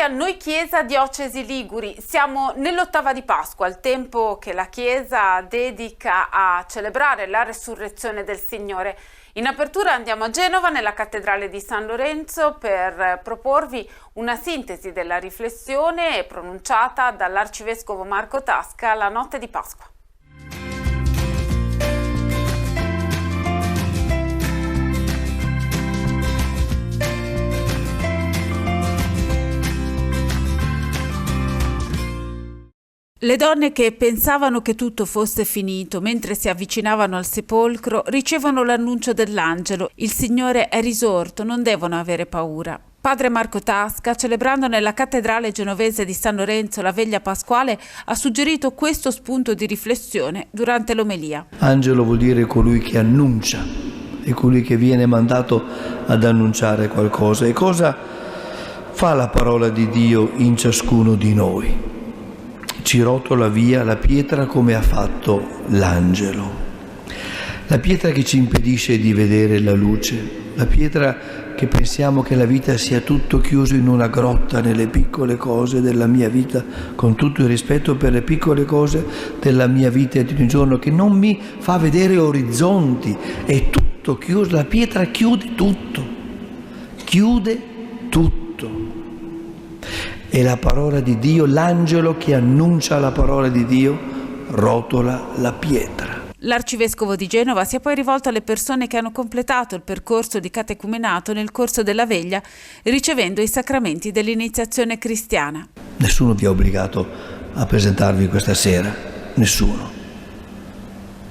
a Noi Chiesa Diocesi Liguri. Siamo nell'ottava di Pasqua, il tempo che la Chiesa dedica a celebrare la resurrezione del Signore. In apertura andiamo a Genova, nella cattedrale di San Lorenzo, per proporvi una sintesi della riflessione pronunciata dall'arcivescovo Marco Tasca la notte di Pasqua. Le donne che pensavano che tutto fosse finito mentre si avvicinavano al sepolcro ricevono l'annuncio dell'angelo: il Signore è risorto, non devono avere paura. Padre Marco Tasca, celebrando nella cattedrale genovese di San Lorenzo la veglia pasquale, ha suggerito questo spunto di riflessione durante l'omelia. Angelo vuol dire colui che annuncia, è colui che viene mandato ad annunciare qualcosa. E cosa fa la parola di Dio in ciascuno di noi? Ci rotola via la pietra come ha fatto l'angelo. La pietra che ci impedisce di vedere la luce, la pietra che pensiamo che la vita sia tutto chiuso in una grotta nelle piccole cose della mia vita, con tutto il rispetto per le piccole cose della mia vita di ogni giorno, che non mi fa vedere orizzonti, è tutto chiuso, la pietra chiude tutto. E la parola di Dio, l'angelo che annuncia la parola di Dio, rotola la pietra. L'arcivescovo di Genova si è poi rivolto alle persone che hanno completato il percorso di catecumenato nel corso della veglia, ricevendo i sacramenti dell'iniziazione cristiana. Nessuno vi ha obbligato a presentarvi questa sera, nessuno.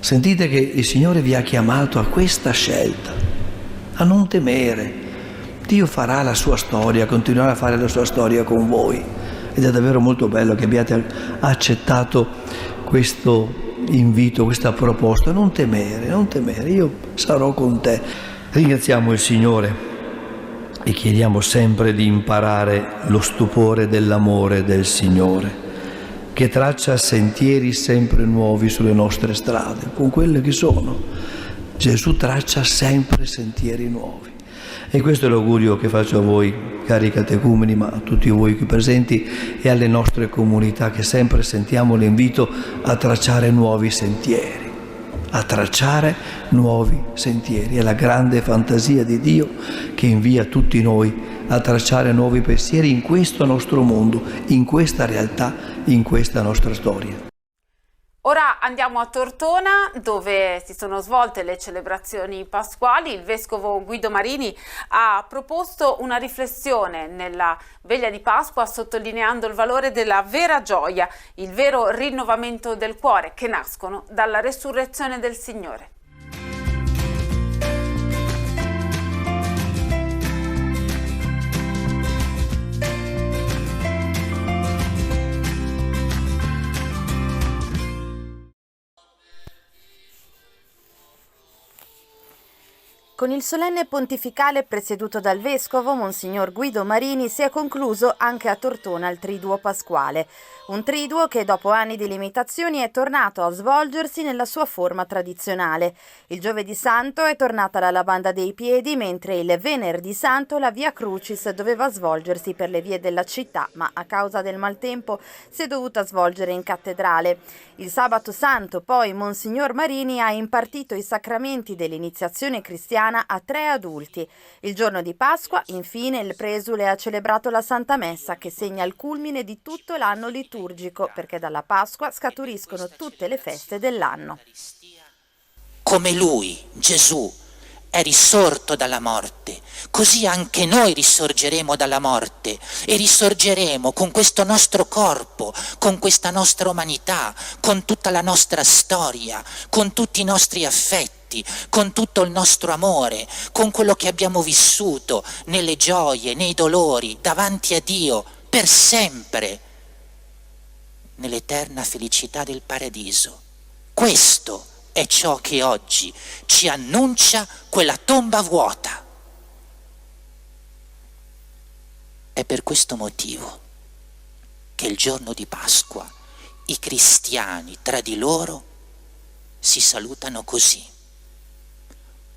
Sentite che il Signore vi ha chiamato a questa scelta, a non temere. Dio farà la sua storia, continuerà a fare la sua storia con voi, ed è davvero molto bello che abbiate accettato questo invito, questa proposta. Non temere, io sarò con te. Ringraziamo il Signore e chiediamo sempre di imparare lo stupore dell'amore del Signore, che traccia sentieri sempre nuovi sulle nostre strade, con quelle che sono. Gesù traccia sempre sentieri nuovi. E questo è l'augurio che faccio a voi, cari catecumeni, ma a tutti voi qui presenti e alle nostre comunità, che sempre sentiamo l'invito a tracciare nuovi sentieri, È la grande fantasia di Dio che invia tutti noi a tracciare nuovi pensieri in questo nostro mondo, in questa realtà, in questa nostra storia. Ora andiamo a Tortona, dove si sono svolte le celebrazioni pasquali. Il vescovo Guido Marini ha proposto una riflessione nella veglia di Pasqua, sottolineando il valore della vera gioia, il vero rinnovamento del cuore, che nascono dalla resurrezione del Signore. Con il solenne pontificale presieduto dal vescovo Monsignor Guido Marini si è concluso anche a Tortona il Triduo Pasquale, un triduo che dopo anni di limitazioni è tornato a svolgersi nella sua forma tradizionale. Il Giovedì Santo è tornata la lavanda dei piedi, mentre il Venerdì Santo la Via Crucis doveva svolgersi per le vie della città, ma a causa del maltempo si è dovuta svolgere in cattedrale. Il Sabato Santo poi Monsignor Marini ha impartito i sacramenti dell'iniziazione cristiana a 3 adulti. Il giorno di Pasqua, infine, il presule ha celebrato la Santa Messa, che segna il culmine di tutto l'anno liturgico, perché dalla Pasqua scaturiscono tutte le feste dell'anno. Come lui, Gesù, è risorto dalla morte, così anche noi risorgeremo dalla morte e risorgeremo con questo nostro corpo, con questa nostra umanità, con tutta la nostra storia, con tutti i nostri affetti, con tutto il nostro amore, con quello che abbiamo vissuto nelle gioie, nei dolori, davanti a Dio, per sempre, nell'eterna felicità del paradiso. Questo è ciò che oggi ci annuncia quella tomba vuota. È per questo motivo che il giorno di Pasqua i cristiani tra di loro si salutano così.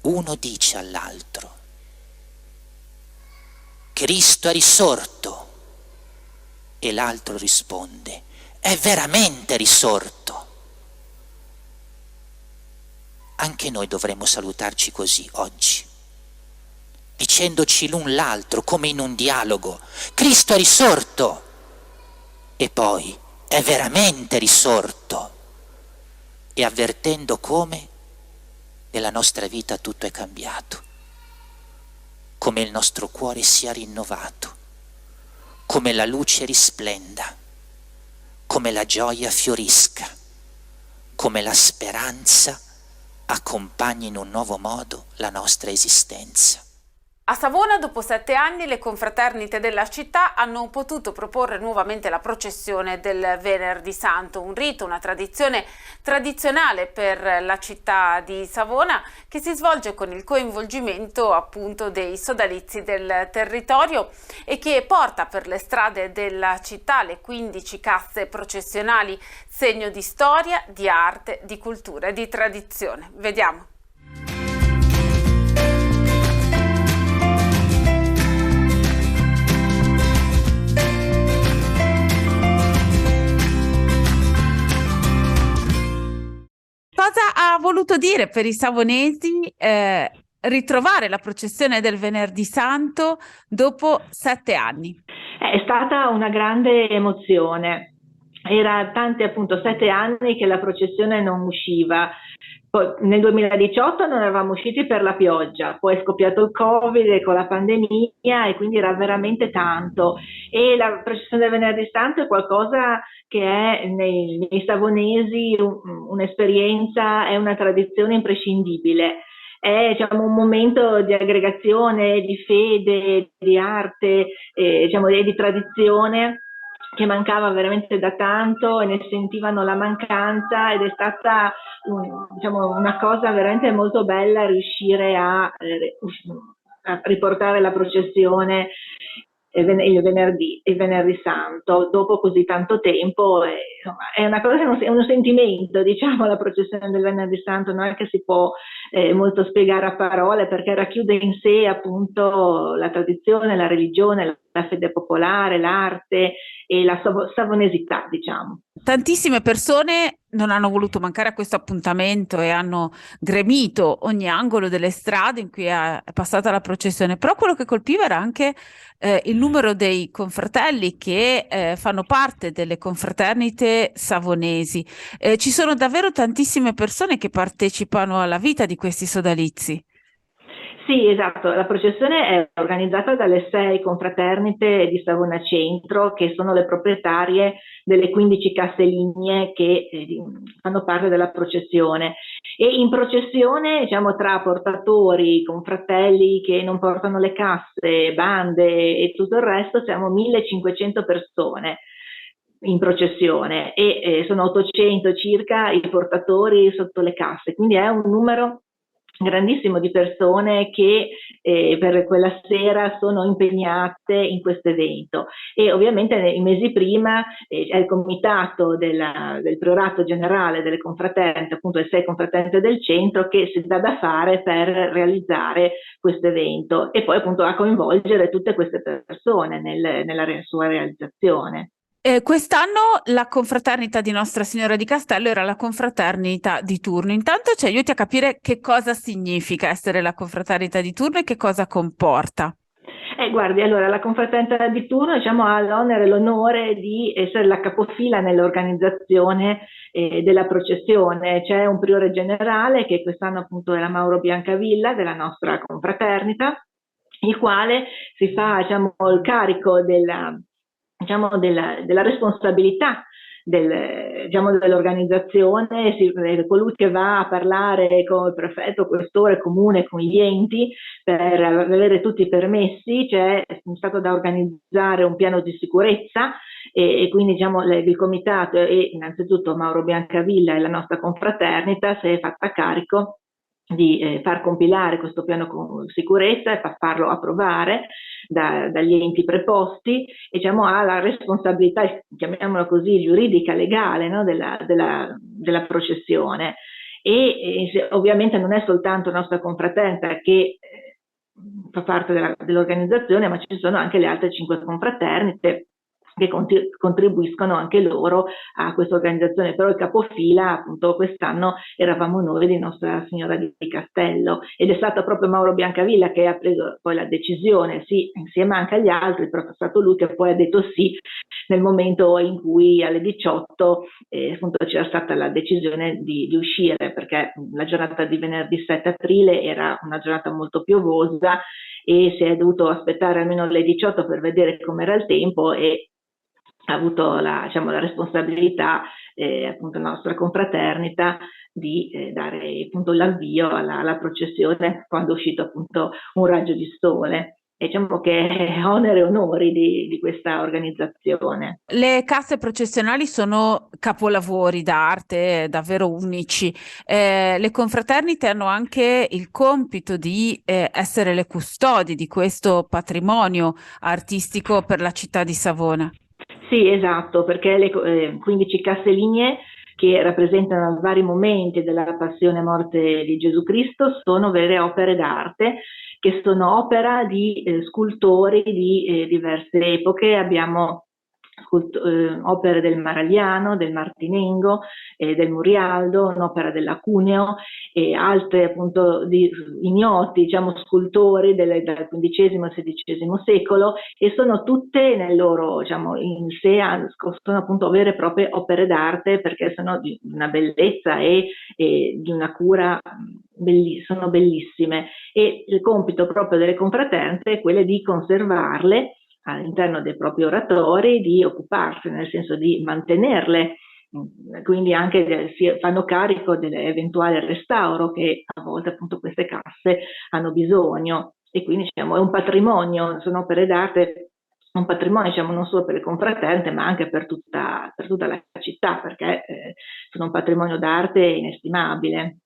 Uno dice all'altro: Cristo è risorto, E l'altro risponde: è veramente risorto. Anche noi dovremmo salutarci così oggi, dicendoci l'un l'altro come in un dialogo: Cristo è risorto, e poi è veramente risorto, e avvertendo come nella nostra vita tutto è cambiato, come il nostro cuore sia rinnovato, come la luce risplenda, come la gioia fiorisca, come la speranza accompagni in un nuovo modo la nostra esistenza. A Savona, dopo 7 anni, le confraternite della città hanno potuto proporre nuovamente la processione del Venerdì Santo, un rito, una tradizionale per la città di Savona, che si svolge con il coinvolgimento appunto dei sodalizi del territorio e che porta per le strade della città le 15 casse processionali, segno di storia, di arte, di cultura e di tradizione. Vediamo. Cosa ha voluto dire per i savonesi ritrovare la processione del Venerdì Santo dopo 7 anni? È stata una grande emozione. Era tanti, appunto, 7 anni che la processione non usciva. Poi, nel 2018 non eravamo usciti per la pioggia, poi è scoppiato il Covid e con la pandemia, e quindi era veramente tanto. E la processione del Venerdì Santo è qualcosa che è nei savonesi un'esperienza, è una tradizione imprescindibile. È, diciamo, un momento di aggregazione, di fede, di arte, diciamo, di tradizione, che mancava veramente da tanto, e ne sentivano la mancanza, ed è stata diciamo, una cosa veramente molto bella riuscire a riportare la processione il venerdì santo dopo così tanto tempo. Insomma, è una cosa, è un sentimento, diciamo, la processione del venerdì santo non è che si può molto spiegare a parole, perché racchiude in sé appunto la tradizione, la religione, la fede popolare, l'arte e la savonesità, diciamo. Tantissime persone non hanno voluto mancare a questo appuntamento e hanno gremito ogni angolo delle strade in cui è passata la processione, però quello che colpiva era anche il numero dei confratelli che fanno parte delle confraternite savonesi. Ci sono davvero tantissime persone che partecipano alla vita di questi sodalizi. Sì, esatto, la processione è organizzata dalle 6 confraternite di Savona Centro, che sono le proprietarie delle 15 casse lignee che fanno parte della processione. E in processione, diciamo, tra portatori, confratelli che non portano le casse, bande e tutto il resto, siamo 1500 persone in processione, e sono 800 circa i portatori sotto le casse, quindi è un numero grandissimo di persone che per quella sera sono impegnate in questo evento. E ovviamente nei mesi prima è il comitato del priorato generale delle confraternite, appunto le 6 confraternite del centro, che si dà da fare per realizzare questo evento, e poi appunto a coinvolgere tutte queste persone nella sua realizzazione. Quest'anno la confraternita di Nostra Signora di Castello era la confraternita di turno. Intanto ci aiuti a capire che cosa significa essere la confraternita di turno e che cosa comporta. Guardi, allora la confraternita di turno, diciamo, ha l'onere e l'onore di essere la capofila nell'organizzazione della processione. C'è un priore generale, che quest'anno appunto è la Mauro Biancavilla della nostra confraternita, il quale si fa, diciamo, il carico della responsabilità dell'organizzazione, colui che va a parlare con il prefetto, questore, comune, con gli enti per avere tutti i permessi. C'è stato da organizzare un piano di sicurezza, e quindi, diciamo, il comitato e innanzitutto Mauro Biancavilla e la nostra confraternita si è fatta carico di far compilare questo piano con sicurezza e farlo approvare dagli enti preposti, e, diciamo, ha la responsabilità, chiamiamola così, giuridica, legale, no, della processione. E ovviamente non è soltanto la nostra confraternita che fa parte dell'organizzazione, ma ci sono anche le altre 5 confraternite che contribuiscono anche loro a questa organizzazione, però il capofila appunto quest'anno eravamo noi di Nostra Signora di Castello, ed è stato proprio Mauro Biancavilla che ha preso poi la decisione, sì, insieme anche agli altri, però è stato lui che poi ha detto sì nel momento in cui alle 18 appunto c'era stata la decisione di uscire, perché la giornata di venerdì 7 aprile era una giornata molto piovosa e si è dovuto aspettare almeno alle 18 per vedere com'era il tempo, e ha avuto la responsabilità, appunto la nostra confraternita, di dare appunto l'avvio alla processione quando è uscito appunto un raggio di sole. E diciamo che è onere e onori di questa organizzazione. Le casse processionali sono capolavori d'arte davvero unici. Le confraternite hanno anche il compito di essere le custodi di questo patrimonio artistico per la città di Savona. Sì, esatto, perché le 15 casse lignee che rappresentano vari momenti della passione e morte di Gesù Cristo sono vere opere d'arte, che sono opera di scultori di diverse epoche. Abbiamo opere del Maragliano, del Martinengo, del Murialdo, un'opera della Cuneo e altre appunto di ignoti, diciamo, scultori dal XV e XVI secolo, e sono tutte nel loro, diciamo, in sé sono appunto vere e proprie opere d'arte, perché sono di una bellezza e di una cura, sono bellissime, e il compito proprio delle confraternite è quello di conservarle all'interno dei propri oratori, di occuparsi, nel senso di mantenerle, quindi anche si fanno carico dell'eventuale restauro che a volte appunto queste casse hanno bisogno, e quindi diciamo è un patrimonio, sono opere d'arte, un patrimonio diciamo non solo per le confraternite ma anche per tutta la città, perché sono un patrimonio d'arte inestimabile.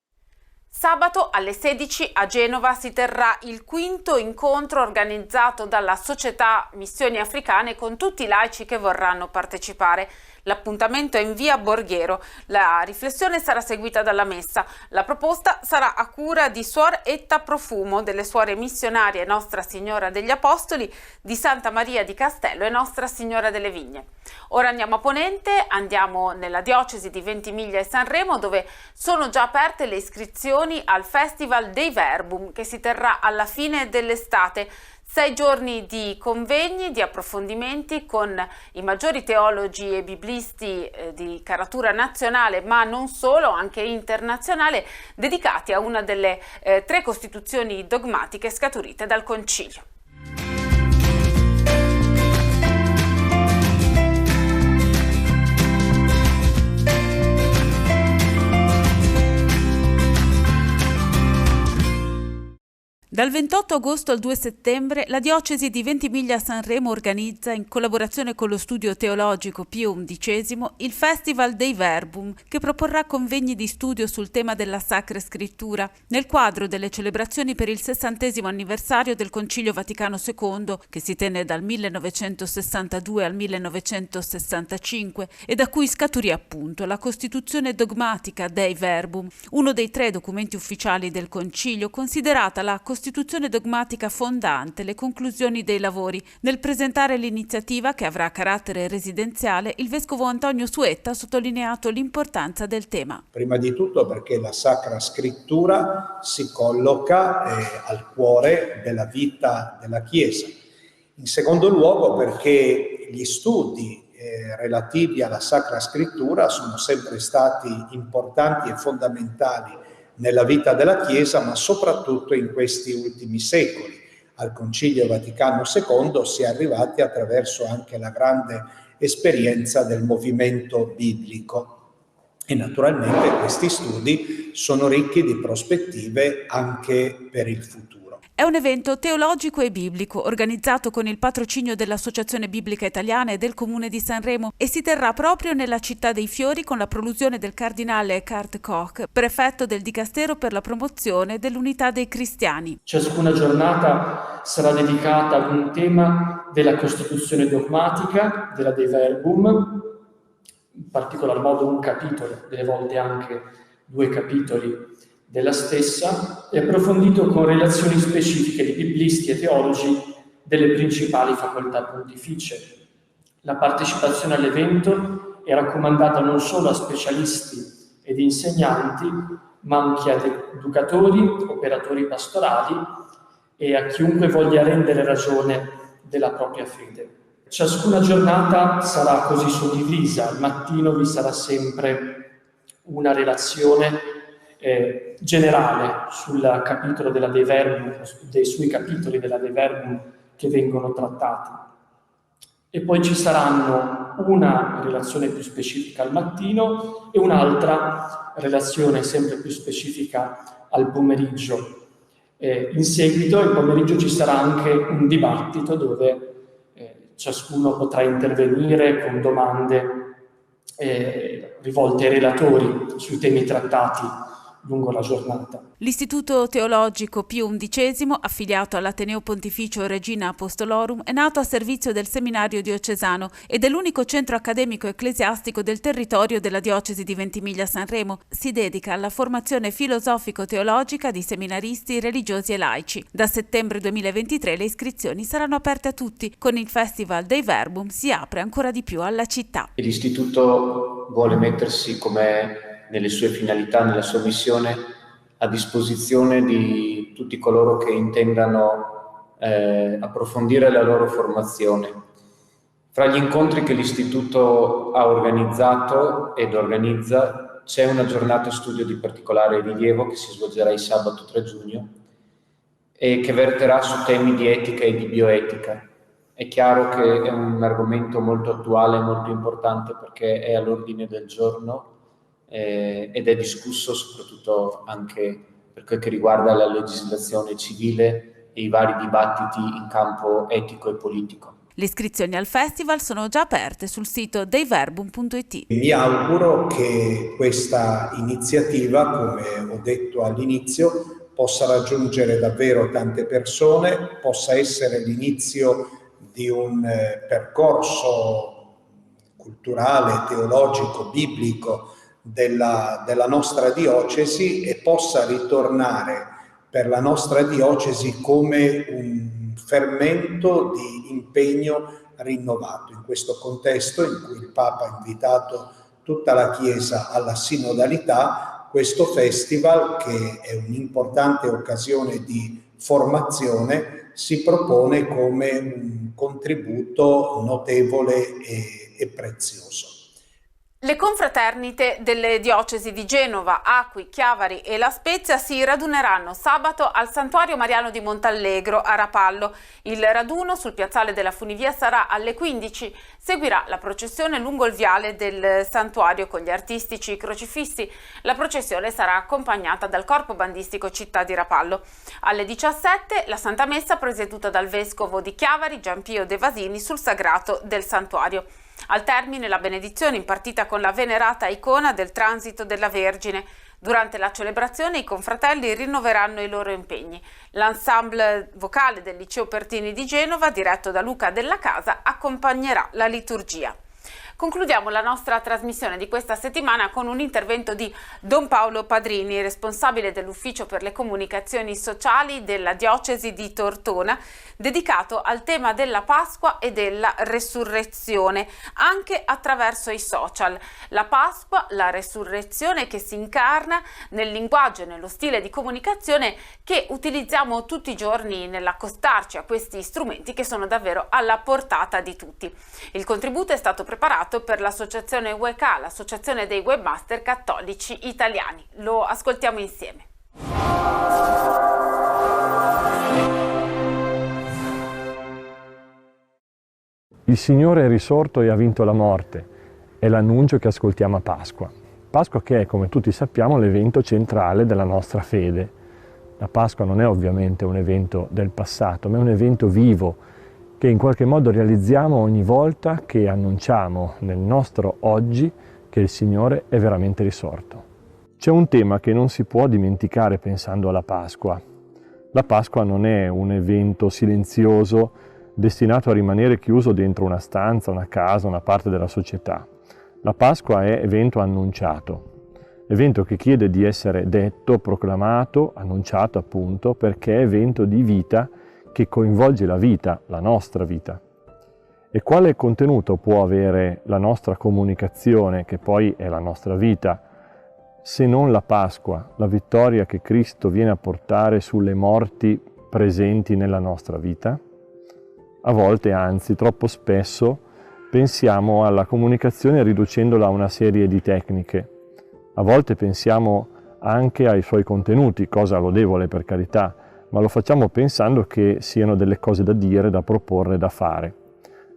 Sabato alle 16 a Genova si terrà il quinto incontro organizzato dalla Società Missioni Africane con tutti i laici che vorranno partecipare. L'appuntamento è in via Borghero. La riflessione sarà seguita dalla messa. La proposta sarà a cura di Suor Etta Profumo, delle Suore Missionarie Nostra Signora degli Apostoli, di Santa Maria di Castello e Nostra Signora delle Vigne. Ora andiamo a Ponente, andiamo nella diocesi di Ventimiglia e Sanremo, dove sono già aperte le iscrizioni al Festival Dei Verbum, che si terrà alla fine dell'estate. 6 giorni di convegni, di approfondimenti con i maggiori teologi e biblisti di caratura nazionale, ma non solo, anche internazionale, dedicati a una delle 3 costituzioni dogmatiche scaturite dal Concilio. Dal 28 agosto al 2 settembre la diocesi di Ventimiglia Sanremo organizza, in collaborazione con lo studio teologico Pio XI, il Festival Dei Verbum, che proporrà convegni di studio sul tema della Sacra Scrittura, nel quadro delle celebrazioni per il 60° anniversario del Concilio Vaticano II, che si tenne dal 1962 al 1965 e da cui scaturì appunto la Costituzione dogmatica Dei Verbum, uno dei 3 documenti ufficiali del Concilio, considerata la Costituzione dogmatica fondante le conclusioni dei lavori. Nel presentare l'iniziativa, che avrà carattere residenziale, il vescovo Antonio Suetta ha sottolineato l'importanza del tema. Prima di tutto perché la Sacra Scrittura si colloca al cuore della vita della Chiesa. In secondo luogo perché gli studi relativi alla Sacra Scrittura sono sempre stati importanti e fondamentali nella vita della Chiesa, ma soprattutto in questi ultimi secoli. Al Concilio Vaticano II si è arrivati attraverso anche la grande esperienza del movimento biblico, e naturalmente questi studi sono ricchi di prospettive anche per il futuro. È un evento teologico e biblico organizzato con il patrocinio dell'Associazione Biblica Italiana e del Comune di Sanremo, e si terrà proprio nella Città dei Fiori con la prolusione del cardinale Eckhart Koch, prefetto del Dicastero per la promozione dell'unità dei cristiani. Ciascuna giornata sarà dedicata ad un tema della Costituzione dogmatica, della Dei Verbum, in particolar modo un capitolo, delle volte anche 2 capitoli della stessa, e approfondito con relazioni specifiche di biblisti e teologi delle principali facoltà pontificie. La partecipazione all'evento è raccomandata non solo a specialisti ed insegnanti, ma anche ad educatori, operatori pastorali e a chiunque voglia rendere ragione della propria fede. Ciascuna giornata sarà così suddivisa. Al mattino vi sarà sempre una relazione generale sul capitolo della De Verbum, sui capitoli della De Verbum che vengono trattati. E poi ci saranno una relazione più specifica al mattino e un'altra relazione sempre più specifica al pomeriggio. In seguito, il pomeriggio, ci sarà anche un dibattito dove ciascuno potrà intervenire con domande rivolte ai relatori sui temi trattati lungo la giornata. L'Istituto Teologico Pio XI, affiliato all'Ateneo Pontificio Regina Apostolorum, è nato a servizio del Seminario Diocesano ed è l'unico centro accademico ecclesiastico del territorio della diocesi di Ventimiglia-Sanremo. Si dedica alla formazione filosofico-teologica di seminaristi, religiosi e laici. Da settembre 2023 le iscrizioni saranno aperte a tutti. Con il Festival Dei Verbum si apre ancora di più alla città. L'Istituto vuole mettersi, come nelle sue finalità, nella sua missione, a disposizione di tutti coloro che intendano approfondire la loro formazione. Fra gli incontri che l'Istituto ha organizzato ed organizza c'è una giornata studio di particolare rilievo che si svolgerà il sabato 3 giugno e che verterà su temi di etica e di bioetica. È chiaro che è un argomento molto attuale e molto importante perché è all'ordine del giorno ed è discusso soprattutto anche per quel che riguarda la legislazione civile e i vari dibattiti in campo etico e politico. Le iscrizioni al festival sono già aperte sul sito deiverbum.it. Mi auguro che questa iniziativa, come ho detto all'inizio, possa raggiungere davvero tante persone, possa essere l'inizio di un percorso culturale, teologico, biblico della nostra diocesi e possa ritornare per la nostra diocesi come un fermento di impegno rinnovato. In questo contesto in cui il Papa ha invitato tutta la Chiesa alla sinodalità, questo festival, che è un'importante occasione di formazione, si propone come un contributo notevole e prezioso. Le confraternite delle diocesi di Genova, Acqui, Chiavari e La Spezia si raduneranno sabato al Santuario Mariano di Montallegro a Rapallo. Il raduno sul piazzale della funivia sarà alle 15. Seguirà la processione lungo il viale del santuario con gli artistici crocifissi. La processione sarà accompagnata dal corpo bandistico Città di Rapallo. Alle 17 la Santa Messa presieduta dal Vescovo di Chiavari, Giampio De Vasini, sul sagrato del santuario. Al termine la benedizione impartita con la venerata icona del transito della Vergine. Durante la celebrazione i confratelli rinnoveranno i loro impegni. L'ensemble vocale del Liceo Pertini di Genova, diretto da Luca Della Casa, accompagnerà la liturgia. Concludiamo la nostra trasmissione di questa settimana con un intervento di Don Paolo Padrini, responsabile dell'Ufficio per le Comunicazioni Sociali della Diocesi di Tortona, dedicato al tema della Pasqua e della Resurrezione, anche attraverso i social. La Pasqua, la Resurrezione che si incarna nel linguaggio e nello stile di comunicazione che utilizziamo tutti i giorni nell'accostarci a questi strumenti che sono davvero alla portata di tutti. Il contributo è stato preparato per l'associazione WEK, l'associazione dei webmaster cattolici italiani. Lo ascoltiamo insieme. Il Signore è risorto e ha vinto la morte. È l'annuncio che ascoltiamo a Pasqua. Pasqua che è, come tutti sappiamo, l'evento centrale della nostra fede. La Pasqua non è ovviamente un evento del passato, ma è un evento vivo, che in qualche modo realizziamo ogni volta che annunciamo nel nostro oggi che il Signore è veramente risorto. C'è un tema che non si può dimenticare pensando alla Pasqua. La Pasqua non è un evento silenzioso destinato a rimanere chiuso dentro una stanza, una casa, una parte della società. La Pasqua è evento annunciato, evento che chiede di essere detto, proclamato, annunciato appunto, perché è evento di vita che coinvolge la vita, la nostra vita. E quale contenuto può avere la nostra comunicazione, che poi è la nostra vita, se non la Pasqua, la vittoria che Cristo viene a portare sulle morti presenti nella nostra vita? A volte, anzi troppo spesso, pensiamo alla comunicazione riducendola a una serie di tecniche. A volte pensiamo anche ai suoi contenuti, cosa lodevole per carità, ma lo facciamo pensando che siano delle cose da dire, da proporre, da fare.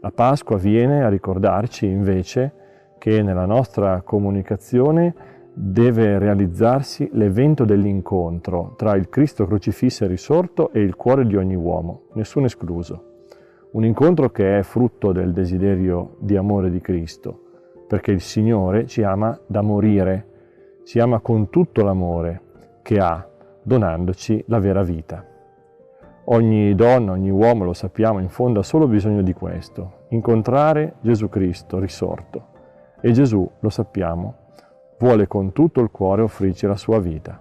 La Pasqua viene a ricordarci invece che nella nostra comunicazione deve realizzarsi l'evento dell'incontro tra il Cristo crocifisso e risorto e il cuore di ogni uomo, nessuno escluso. Un incontro che è frutto del desiderio di amore di Cristo, perché il Signore ci ama da morire, ci ama con tutto l'amore che ha, donandoci la vera vita. Ogni donna, ogni uomo, lo sappiamo, in fondo ha solo bisogno di questo, incontrare Gesù Cristo risorto. E Gesù, lo sappiamo, vuole con tutto il cuore offrirci la sua vita.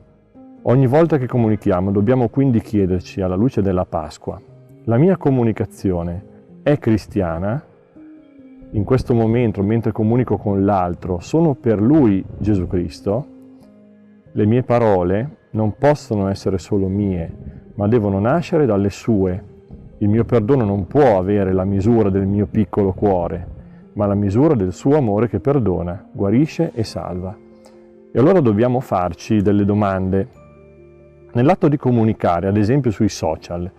Ogni volta che comunichiamo dobbiamo quindi chiederci, alla luce della Pasqua, la mia comunicazione è cristiana? In questo momento, mentre comunico con l'altro, sono per lui Gesù Cristo? Le mie parole non possono essere solo mie, ma devono nascere dalle sue. Il mio perdono non può avere la misura del mio piccolo cuore, ma la misura del suo amore che perdona, guarisce e salva. E allora dobbiamo farci delle domande. Nell'atto di comunicare, ad esempio sui social,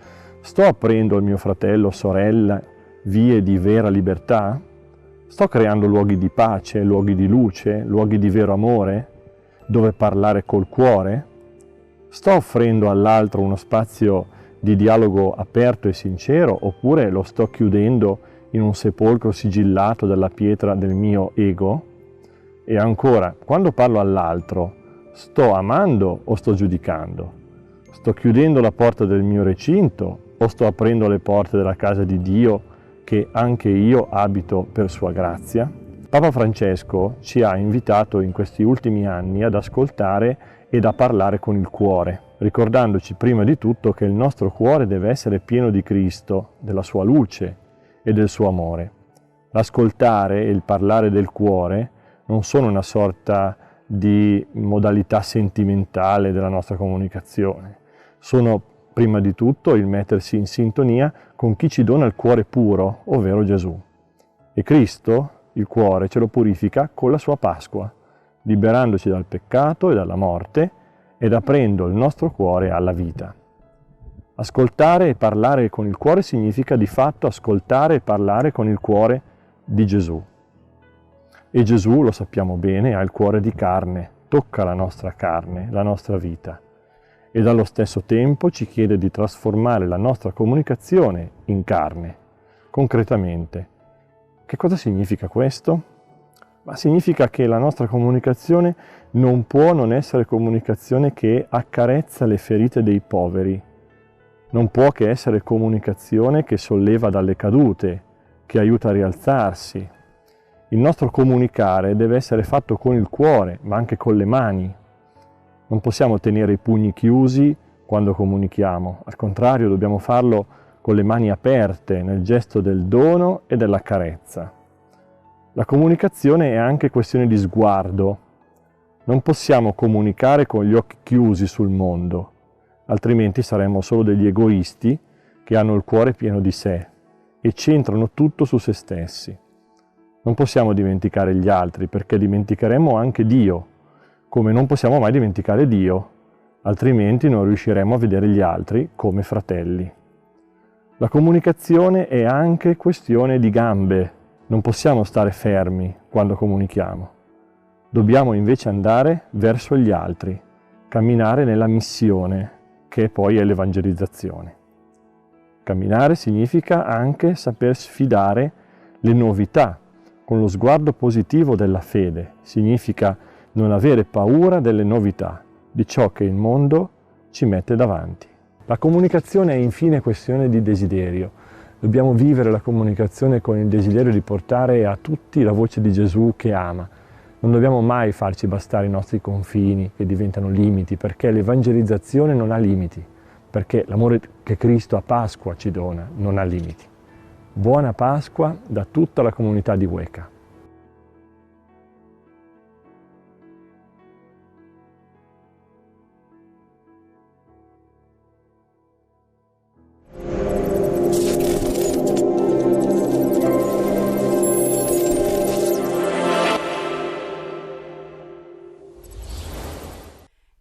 sto aprendo al mio fratello o sorella vie di vera libertà? Sto creando luoghi di pace, luoghi di luce, luoghi di vero amore, dove parlare col cuore? Sto offrendo all'altro uno spazio di dialogo aperto e sincero, oppure lo sto chiudendo in un sepolcro sigillato dalla pietra del mio ego? E ancora, quando parlo all'altro, sto amando o sto giudicando? Sto chiudendo la porta del mio recinto o sto aprendo le porte della casa di Dio che anche io abito per sua grazia? Papa Francesco ci ha invitato in questi ultimi anni ad ascoltare ed a parlare con il cuore, ricordandoci prima di tutto che il nostro cuore deve essere pieno di Cristo, della sua luce e del suo amore. L'ascoltare e il parlare del cuore non sono una sorta di modalità sentimentale della nostra comunicazione, sono prima di tutto il mettersi in sintonia con chi ci dona il cuore puro, ovvero Gesù. E Cristo, il cuore, ce lo purifica con la sua Pasqua, liberandoci dal peccato e dalla morte ed aprendo il nostro cuore alla vita. Ascoltare e parlare con il cuore significa di fatto ascoltare e parlare con il cuore di Gesù. E Gesù, lo sappiamo bene, ha il cuore di carne, tocca la nostra carne, la nostra vita. E allo stesso tempo ci chiede di trasformare la nostra comunicazione in carne, concretamente. Che cosa significa questo? Ma significa che la nostra comunicazione non può non essere comunicazione che accarezza le ferite dei poveri, non può che essere comunicazione che solleva dalle cadute, che aiuta a rialzarsi. Il nostro comunicare deve essere fatto con il cuore, ma anche con le mani. Non possiamo tenere i pugni chiusi quando comunichiamo, al contrario dobbiamo farlo con le mani aperte nel gesto del dono e della carezza. La comunicazione è anche questione di sguardo. Non possiamo comunicare con gli occhi chiusi sul mondo, altrimenti saremmo solo degli egoisti che hanno il cuore pieno di sé e centrano tutto su se stessi. Non possiamo dimenticare gli altri perché dimenticheremmo anche Dio, come non possiamo mai dimenticare Dio, altrimenti non riusciremo a vedere gli altri come fratelli. La comunicazione è anche questione di gambe. Non possiamo stare fermi quando comunichiamo. Dobbiamo invece andare verso gli altri, camminare nella missione, che poi è l'evangelizzazione. Camminare significa anche saper sfidare le novità, con lo sguardo positivo della fede. Significa non avere paura delle novità, di ciò che il mondo ci mette davanti. La comunicazione è infine questione di desiderio. Dobbiamo vivere la comunicazione con il desiderio di portare a tutti la voce di Gesù che ama. Non dobbiamo mai farci bastare i nostri confini che diventano limiti, perché l'evangelizzazione non ha limiti, perché l'amore che Cristo a Pasqua ci dona non ha limiti. Buona Pasqua da tutta la comunità di Hueca.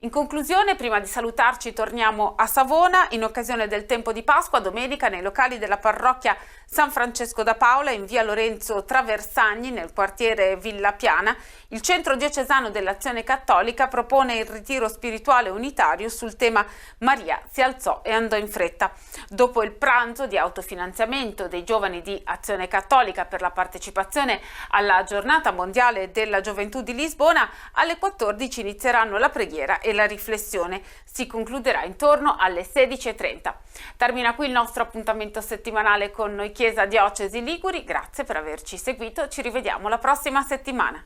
In conclusione, prima di salutarci, torniamo a Savona in occasione del tempo di Pasqua. Domenica nei locali della parrocchia San Francesco da Paola in via Lorenzo Traversagni nel quartiere Villa Piana, il Centro Diocesano dell'Azione Cattolica propone il ritiro spirituale unitario sul tema Maria si alzò e andò in fretta. Dopo il pranzo di autofinanziamento dei giovani di Azione Cattolica per la partecipazione alla Giornata Mondiale della Gioventù di Lisbona, alle 14 inizieranno la preghiera e la riflessione. Si concluderà intorno alle 16:30. Termina qui il nostro appuntamento settimanale con Noi Chiesa Diocesi Liguri. Grazie per averci seguito, ci rivediamo la prossima settimana.